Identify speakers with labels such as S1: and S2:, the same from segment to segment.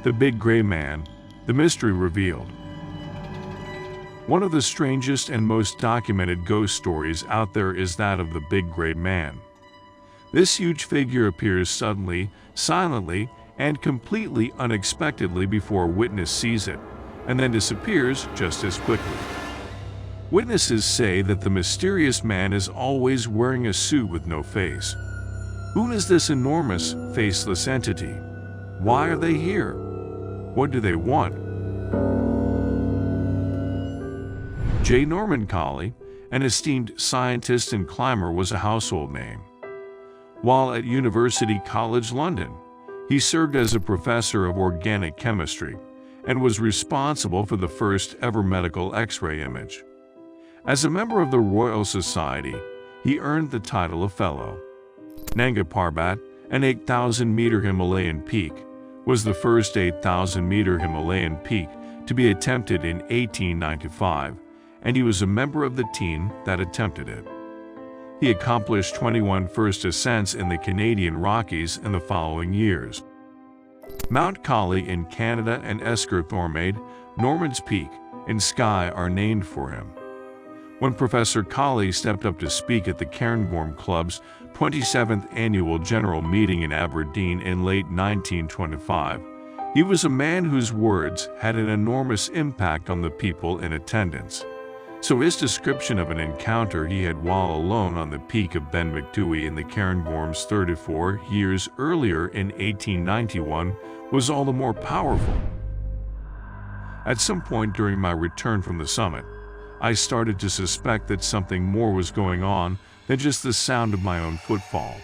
S1: The Big Gray Man, the mystery revealed. One of the strangest and most documented ghost stories out there is that of the Big Gray Man. This huge figure appears suddenly, silently, and completely unexpectedly before a witness sees it, and then disappears just as quickly. Witnesses say that the mysterious man is always wearing a suit with no face. Who is this enormous, faceless entity? Why are they here? What do they want? J. Norman Collie, an esteemed scientist and climber, was a household name. While at University College London, he served as a professor of organic chemistry and was responsible for the first ever medical X-ray image. As a member of the Royal Society, he earned the title of Fellow. Nanga Parbat, an 8,000-meter Himalayan peak, was the first 8,000-meter Himalayan peak to be attempted in 1895, and he was a member of the team that attempted it. He accomplished 21 first ascents in the Canadian Rockies in the following years. Mount Collie in Canada and Escarthormade, Norman's Peak, in Skye are named for him. When Professor Collie stepped up to speak at the Cairngorm Club's 27th annual general meeting in Aberdeen in late 1925, he was a man whose words had an enormous impact on the people in attendance. So his description of an encounter he had while alone on the peak of Ben Macdui in the Cairngorms 34 years earlier in 1891 was all the more powerful. At some point during my return from the summit, I started to suspect that something more was going on than just the sound of my own footfall.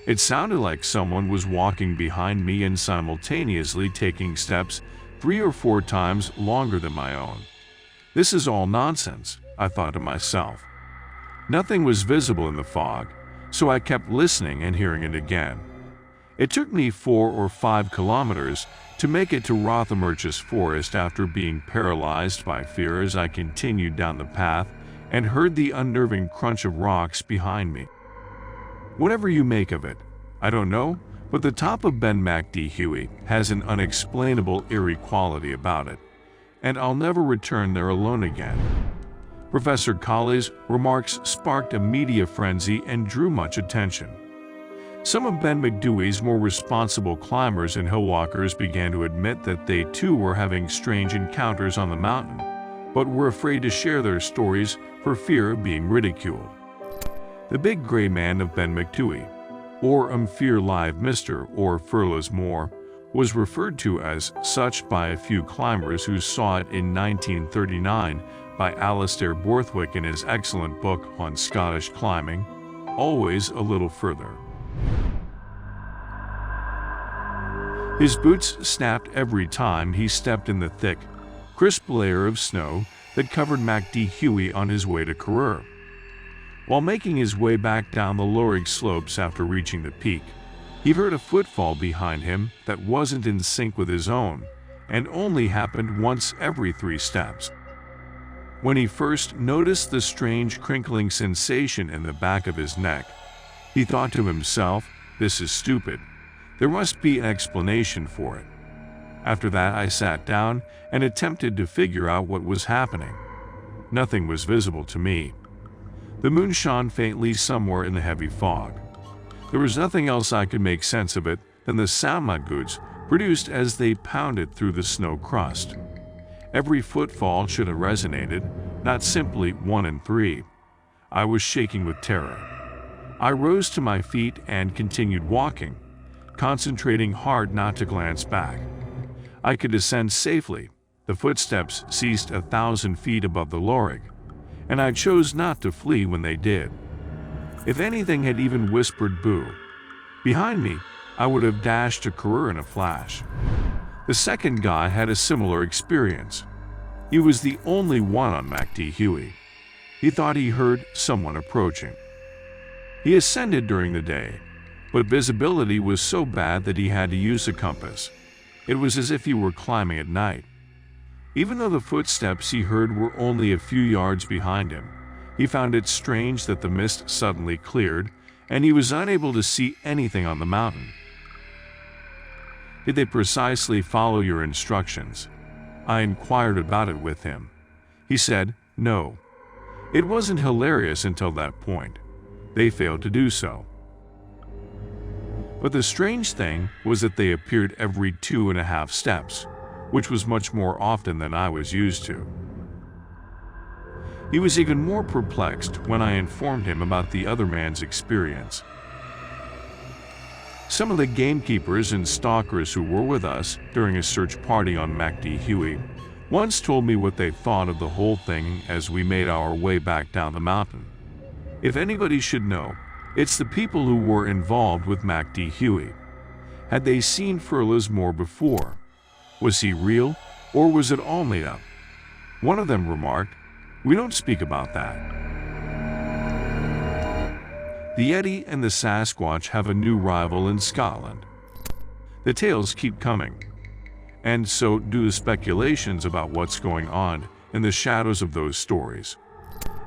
S1: It sounded like someone was walking behind me and simultaneously taking steps 3 or 4 times longer than my own. This is all nonsense, I thought to myself. Nothing was visible in the fog, so I kept listening and hearing it again. It took me 4 or 5 kilometers to make it to Rothamerchus Forest after being paralyzed by fear as I continued down the path and heard the unnerving crunch of rocks behind me. Whatever you make of it, I don't know, but the top of Ben Macdui has an unexplainable eerie quality about it, and I'll never return there alone again. Professor Collie's remarks sparked a media frenzy and drew much attention. Some of Ben Macdui's more responsible climbers and hillwalkers began to admit that they too were having strange encounters on the mountain, but were afraid to share their stories for fear of being ridiculed. The Big Gray Man of Ben Macdui, or Fear Live Mr. or Furless Moor, was referred to as such by a few climbers who saw it in 1939 by Alastair Borthwick in his excellent book on Scottish climbing, Always a Little Further. His boots snapped every time he stepped in the thick, crisp layer of snow that covered Macdui on his way to Karur. While making his way back down the Lorig slopes after reaching the peak, he heard a footfall behind him that wasn't in sync with his own, and only happened once every 3 steps. When he first noticed the strange crinkling sensation in the back of his neck, he thought to himself, "This is stupid. There must be an explanation for it." After that, I sat down and attempted to figure out what was happening. Nothing was visible to me. The moon shone faintly somewhere in the heavy fog. There was nothing else I could make sense of it than the sound my boots produced as they pounded through the snow crust. Every footfall should have resonated, not simply 1 and 3. I was shaking with terror. I rose to my feet and continued walking, concentrating hard not to glance back. I could descend safely. The footsteps ceased 1,000 feet above the Lorig, and I chose not to flee when they did. If anything had even whispered boo behind me, I would have dashed to Karur in a flash. The second guy had a similar experience. He was the only one on Macdui. He thought he heard someone approaching. He ascended during the day, but visibility was so bad that he had to use a compass. It was as if he were climbing at night. Even though the footsteps he heard were only a few yards behind him, he found it strange that the mist suddenly cleared, and he was unable to see anything on the mountain. Did they precisely follow your instructions? I inquired about it with him. He said, no. It wasn't hilarious until that point. They failed to do so. But the strange thing was that they appeared every 2.5 steps, which was much more often than I was used to. He was even more perplexed when I informed him about the other man's experience. Some of the gamekeepers and stalkers who were with us during a search party on MacD Huey once told me what they thought of the whole thing as we made our way back down the mountain. If anybody should know, it's the people who were involved with MacD Huey. Had they seen Furlah's Moor before? Was he real, or was it all made up? One of them remarked, "We don't speak about that." The Yeti and the Sasquatch have a new rival in Scotland. The tales keep coming, and so do the speculations about what's going on in the shadows of those stories.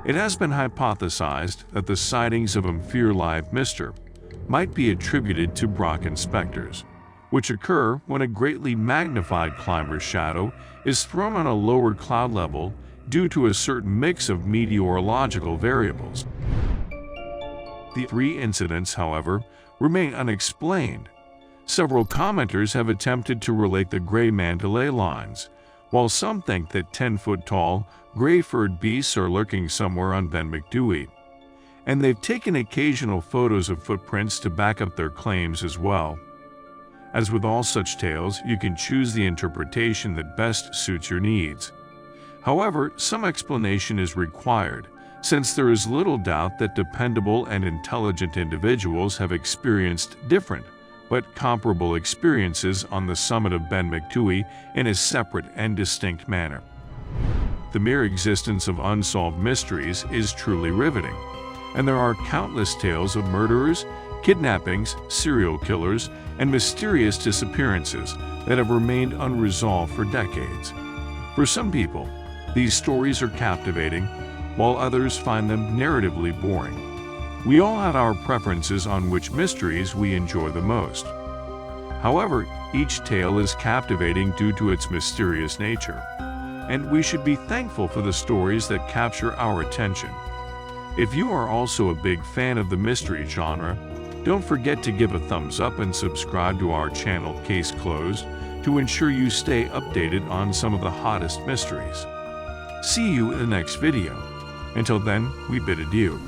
S1: It has been hypothesized that the sightings of Live Mister might be attributed to Brocken specters, which occur when a greatly magnified climber's shadow is thrown on a lower cloud level due to a certain mix of meteorological variables. The 3 incidents, however, remain unexplained. Several commenters have attempted to relate the gray Mandalay lines, while some think that 10-foot-tall, gray-furred beasts are lurking somewhere on Ben Macdui, and they've taken occasional photos of footprints to back up their claims as well. As with all such tales, you can choose the interpretation that best suits your needs. However, some explanation is required, since there is little doubt that dependable and intelligent individuals have experienced different but comparable experiences on the summit of Ben Macdui in a separate and distinct manner. The mere existence of unsolved mysteries is truly riveting, and there are countless tales of murderers, kidnappings, serial killers, and mysterious disappearances that have remained unresolved for decades. For some people, these stories are captivating, while others find them narratively boring. We all have our preferences on which mysteries we enjoy the most. However, each tale is captivating due to its mysterious nature, and we should be thankful for the stories that capture our attention. If you are also a big fan of the mystery genre, don't forget to give a thumbs up and subscribe to our channel Case Closed to ensure you stay updated on some of the hottest mysteries. See you in the next video. Until then, we bid adieu.